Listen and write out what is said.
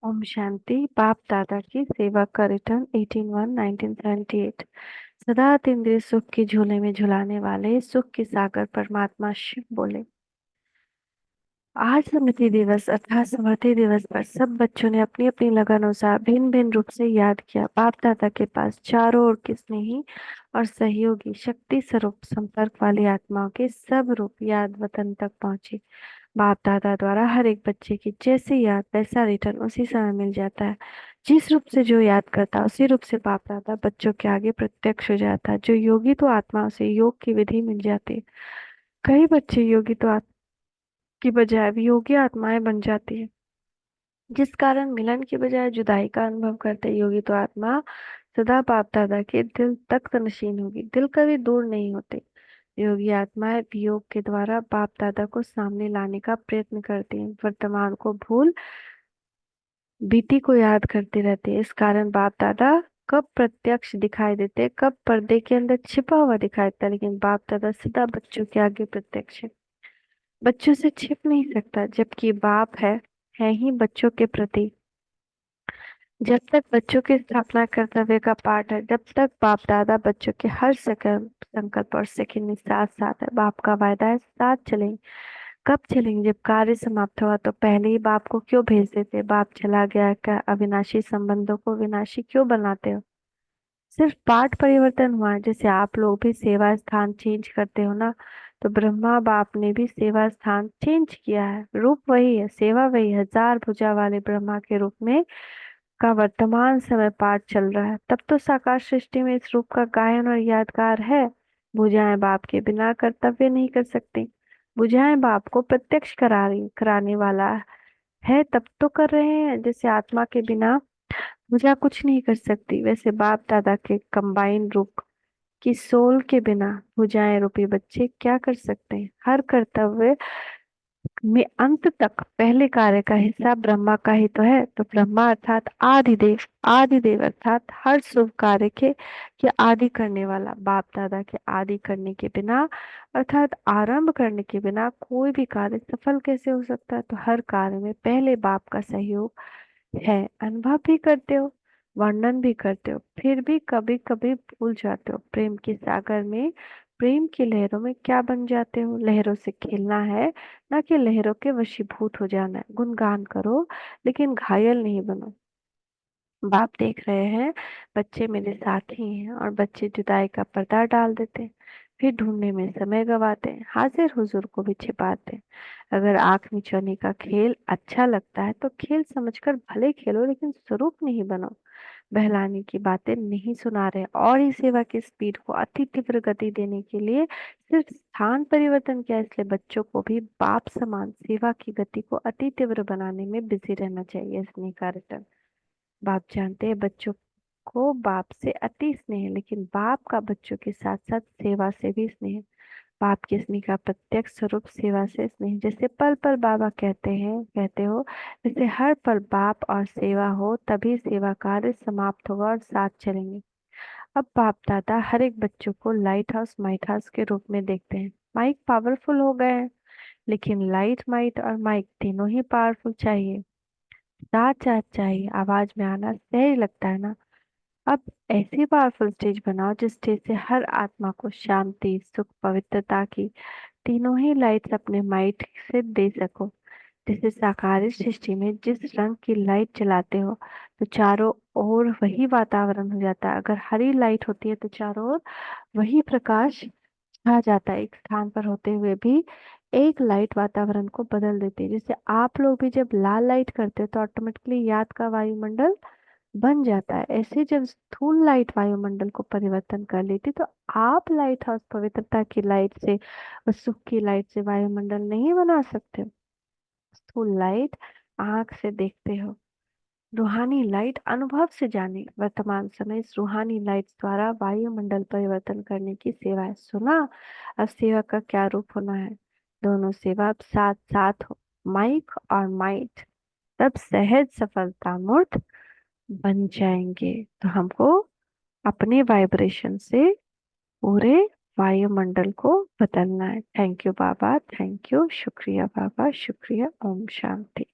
ओम शांति। बाप दादा की सेवा का रिटर्न 18/1/1978। सदा अतीन्द्रिय सुख के झूले में झुलाने वाले सुख के सागर परमात्मा शिव बोले, आज स्मृति दिवस अर्थात स्मृति दिवस पर सब बच्चों ने अपनी अपनी लगन अनुसार भिन्न भिन्न रूप से याद किया। बाप दादा के पास चारों ओर के स्नेही और सहयोगी शक्ति स्वरूप संपर्क वाली आत्माओं के सब रूप याद वतन तक पहुंची। बाप दादा द्वारा हर एक बच्चे की जैसी याद वैसा रिटर्न उसी समय मिल जाता है। जिस रूप से जो याद करता है उसी रूप से बाप दादा बच्चों के आगे प्रत्यक्ष हो जाता है। जो योगी तो आत्माओं से योग की विधि मिल जाती है। कई बच्चे योगी तो आत्मा की बजाय वियोगी आत्माएं बन जाती है, जिस कारण मिलन की बजाय जुदाई का अनुभव करते योगी तो आत्मा सदा बाप दादा के दिल तक नशीन होगी। दिल कभी दूर नहीं होते। योगी आत्माएं वियोग के द्वारा बाप दादा को सामने लाने का प्रयत्न करती हैं। वर्तमान को भूल बीती को याद करते रहते हैं। इस कारण बाप दादा कब प्रत्यक्ष दिखाई देते, कब पर्दे के अंदर छिपा हुआ दिखाई देता, लेकिन बाप दादा सदा बच्चों के आगे प्रत्यक्ष है। बच्चों से छिप नहीं सकता, जबकि बाप है ही बच्चों के प्रति। जब तक बच्चों के स्थापना कर्तव्य का पाठ है, जब तक बाप दादा बच्चों के हर संकल्प और सेकंड में साथ साथ है। बाप का वायदा है साथ चलेंगे। कब चलेंगे? जब कार्य समाप्त हुआ। तो पहले ही बाप को क्यों भेज देते? बाप चला गया, क्या अविनाशी संबंधों को विनाशी क्यों बनाते हो? सिर्फ पाठ परिवर्तन हुआ है। जैसे आप लोग भी सेवा स्थान चेंज करते हो ना, तो ब्रह्मा बाप ने भी सेवा स्थान चेंज किया है। रूप वही है, सेवा वही है। हजार भुजा वाले ब्रह्मा के रूप में का वर्तमान समय पाठ चल रहा है। तब तो साकार सृष्टि में इस रूप का गायन और यादगार है। भुजाएं बाप के बिना कर्तव्य नहीं कर सकती। भुजाएं बाप को प्रत्यक्ष कराने वाला है, तब तो कर रहे हैं। जैसे आत्मा के बिना भुजा कुछ नहीं कर सकती, वैसे बाप दादा के कंबाइन रूप की सोल के बिना भुजाएं रूपी बच्चे क्या कर सकते हैं? हर कर्तव्य में अंत तक पहले कार्य का हिस्सा ब्रह्मा का ही तो है। तो ब्रह्मा अर्थात आदिदेव, आदिदेव अर्थात हर शुभ कार्य के आदि करने वाला। बाप दादा के आदि करने के बिना अर्थात आरंभ करने के बिना कोई भी कार्य सफल कैसे हो सकता है? तो हर कार्य में पहले बाप का सहयोग है। अनुभव भी करते हो, वर्णन भी करते हो, फिर भी कभी कभी भूल जाते हो। प्रेम के सागर में, प्रेम की लहरों में क्या बन जाते हो? लहरों से खेलना है, ना कि लहरों के वशीभूत हो जाना है। गुणगान करो लेकिन घायल नहीं बनो। बाप देख रहे हैं बच्चे मेरे साथ ही हैं, और बच्चे जुदाई का पर्दा डाल देते हैं, फिर ढूंढने में समय गवाते हैं, हाजिर हुजूर को भी छिपाते हैं। अगर आंख मिचौनी का खेल अच्छा लगता है तो खेल समझकर भले खेलो, लेकिन स्वरूप नहीं बनो। बहलाने की बातें नहीं सुना रहे। और ही सेवा की स्पीड को अति तीव्र गति देने के लिए सिर्फ स्थान परिवर्तन किया, इसलिए बच्चों को भी बाप समान सेवा की गति को अति तीव्र बनाने में बिजी रहना चाहिए। स्नेह का रिटर्न। बाप जानते हैं बच्चों को बाप से अति स्नेह है, लेकिन बाप का बच्चों के साथ साथ सेवा से भी स्नेह है। बाप के स्नेह का प्रत्यक्ष स्वरूप सेवा से स्नेह। जैसे पल पल बाबा कहते हो, जैसे हर पल बाप और सेवा हो, तभी सेवा कार्य समाप्त होगा और साथ चलेंगे। अब बाप दादा हर एक बच्चों को लाइट हाउस माइट हाउस के रूप में देखते हैं। माइक पावरफुल हो गए हैं, लेकिन लाइट माइट और माइक तीनों ही पावरफुल चाहिए। साथ साथ चाहिए। आवाज में आना सहज लगता है ना? अब ऐसी पावरफुल स्टेज बनाओ जिस स्टेज से हर आत्मा को शांति सुख पवित्रता की तीनों ही लाइट्स अपने माइट से दे सको। जैसे साकार सृष्टि में जिस रंग की लाइट जलाते हो तो चारों ओर वही वातावरण हो जाता है। अगर हरी लाइट होती है तो चारों ओर वही प्रकाश छा जाता है। एक स्थान पर होते हुए भी एक लाइट वातावरण को बदल देती है। जैसे आप लोग भी जब लाल लाइट करते हो तो ऑटोमेटिकली याद का वायुमंडल बन जाता है। ऐसे जब स्थूल लाइट वायुमंडल को परिवर्तन कर लेती, तो आप लाइट हाउस पवित्रता की लाइट से और सुख की लाइट से वायुमंडल नहीं बना सकते। स्थूल लाइट आंख से देखते हो, रूहानी लाइट अनुभव से जाने। वर्तमान समय इस रूहानी लाइट द्वारा वायुमंडल परिवर्तन करने की सेवा है। सुना? अब सेवा का क्या रूप होना है? दोनों सेवा अब साथ साथ हो, माइक और माइट, तब सहज सफलता मूर्त बन जाएंगे। तो हमको अपने वाइब्रेशन से पूरे वायुमंडल को बदलना है। Thank you Baba, thank you, शुक्रिया बाबा, शुक्रिया। ओम शांति।